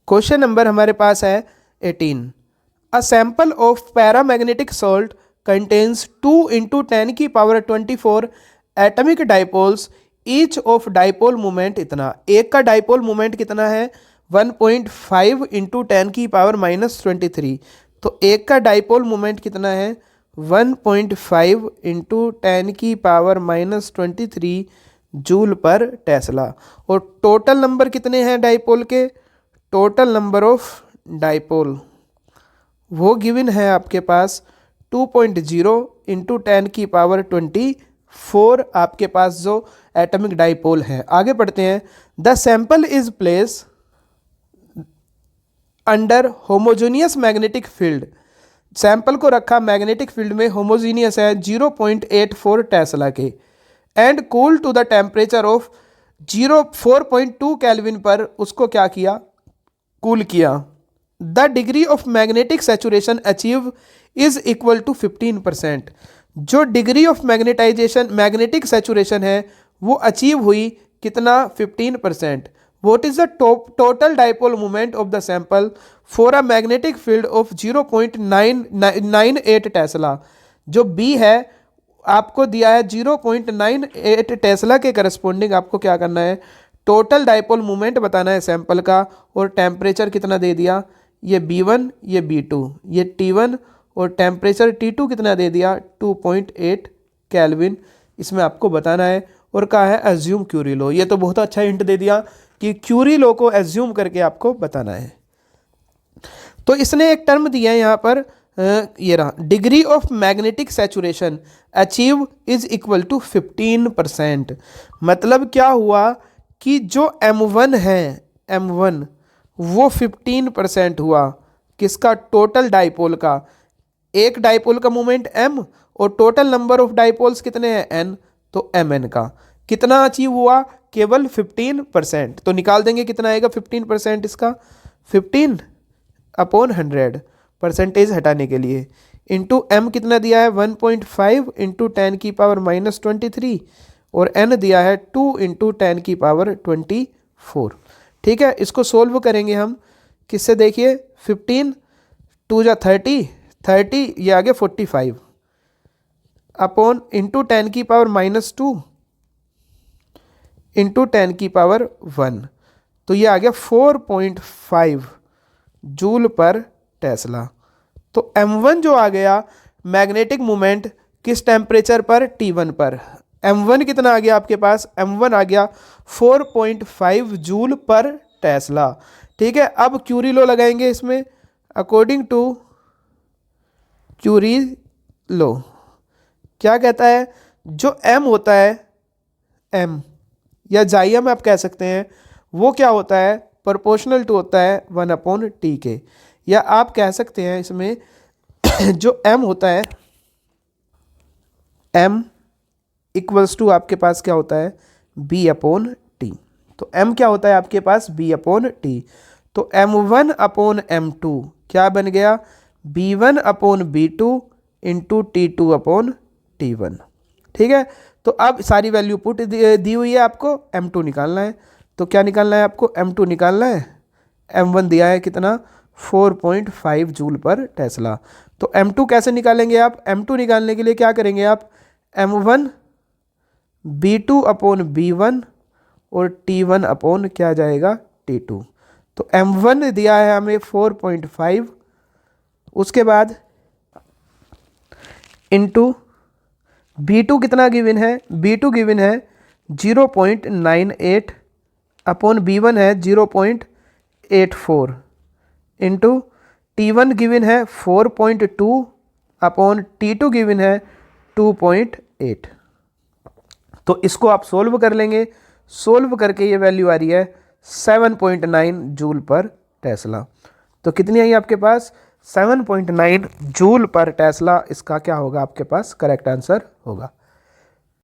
Question number हमारे पास है 18। A sample of paramagnetic salt contains 2 into 10 की power 24 atomic dipoles, each of dipole moment इतना। एक का डाइपोल मोमेंट कितना है 1.5 इंटू 10 की पावर -23। तो एक का डाइपोल मोमेंट कितना है 1.5 इंटू 10 की पावर -23 जूल पर टेस्ला। और टोटल नंबर कितने हैं डाइपोल के, टोटल नंबर ऑफ डाइपोल वो गिवन है आपके पास 2.0 इंटू 10 की पावर 24 आपके पास जो एटॉमिक डाइपोल है। आगे पढ़ते हैं। The sample is place under homogeneous magnetic field. Sample को रखा मैग्नेटिक फील्ड में, होमोजीनियस है 0.84 टेस्ला के, and cool to the temperature of 4.2 kelvin पर उसको क्या किया, कूल किया। The degree of magnetic saturation achieve is equal to 15%। जो degree of magnetization magnetic saturation है वो अचीव हुई कितना 15%। What is the total dipole moment of the sample for a magnetic field of 0.98 tesla. जो B है आपको दिया है 0.98 टेस्ला के करस्पॉन्डिंग आपको क्या करना है, टोटल डाइपोल मोमेंट बताना है सैंपल का, और टेम्परेचर कितना दे दिया, ये B1 ये B2 ये T1, और टेम्परेचर T2 कितना दे दिया 2.8 केल्विन, इसमें आपको बताना है। और कहा है एज्यूम क्यूरी लॉ। ये तो बहुत अच्छा हिंट दे दिया कि क्यूरी लॉ को एज्यूम करके आपको बताना है। तो इसने एक टर्म दिया है यहाँ पर, ये रहा, degree of magnetic saturation achieve is equal to 15%। मतलब क्या हुआ कि जो M1 है, M1 वो 15% हुआ किसका, टोटल डाइपोल का। एक डाइपोल का मोमेंट M और टोटल नंबर ऑफ डाइपोल्स कितने हैं N, तो Mn का कितना अचीव हुआ, केवल 15%। तो निकाल देंगे कितना आएगा 15% इसका, 15/100 परसेंटेज हटाने के लिए, इंटू M कितना दिया है 1.5 इंटू 10 की पावर -23, और N दिया है 2 इंटू 10 की पावर 24। ठीक है, इसको सोल्व करेंगे हम किससे, देखिए 15 2 जा 30 ये आगे 45 अपॉन इंटू 10 की पावर -2 इंटू 10 की पावर 1, तो ये आ गया 4.5 जूल पर टेस्ला। तो M1 जो आ गया मैग्नेटिक मोमेंट किस टेम्परेचर पर, T1 पर। M1 कितना आ गया आपके पास, M1 आ गया 4.5 जूल पर टेस्ला। ठीक है, अब क्यूरी लॉ लगाएंगे इसमें। अकॉर्डिंग टू क्यूरी लॉ क्या कहता है, जो M होता है, M या जाइयम आप कह सकते हैं, वो क्या होता है, प्रोपोर्शनल टू होता है 1/T के। या आप कह सकते हैं इसमें जो M होता है, M इक्वल्स टू आपके पास क्या होता है B/T। तो M क्या होता है आपके पास B/T। तो M1/M2 क्या बन गया B1/B2 इंटू T2/T1। ठीक है, तो अब सारी वैल्यू पुट दी हुई है, आपको M2 निकालना है। तो क्या निकालना है आपको, M2 निकालना है। M1 दिया है कितना 4.5 जूल पर टेस्ला। तो M2 कैसे निकालेंगे आप, M2 निकालने के लिए क्या करेंगे आप, M1 B2/B1 और T1 क्या जाएगा T2। तो M1 दिया है हमें 4.5, उसके बाद इंटू B2 कितना गिवन है, B2 गिवन है 0.98 अपॉन B1 है 0.84 इंटू T1 गिवन है 4.2 अपॉन T2 गिवन है 2.8। तो इसको आप सोल्व कर लेंगे, सोल्व करके ये वैल्यू आ रही है 7.9 जूल पर टेस्ला। तो कितनी आई आपके पास 7.9 जूल पर टेस्ला, इसका क्या होगा आपके पास करेक्ट आंसर होगा।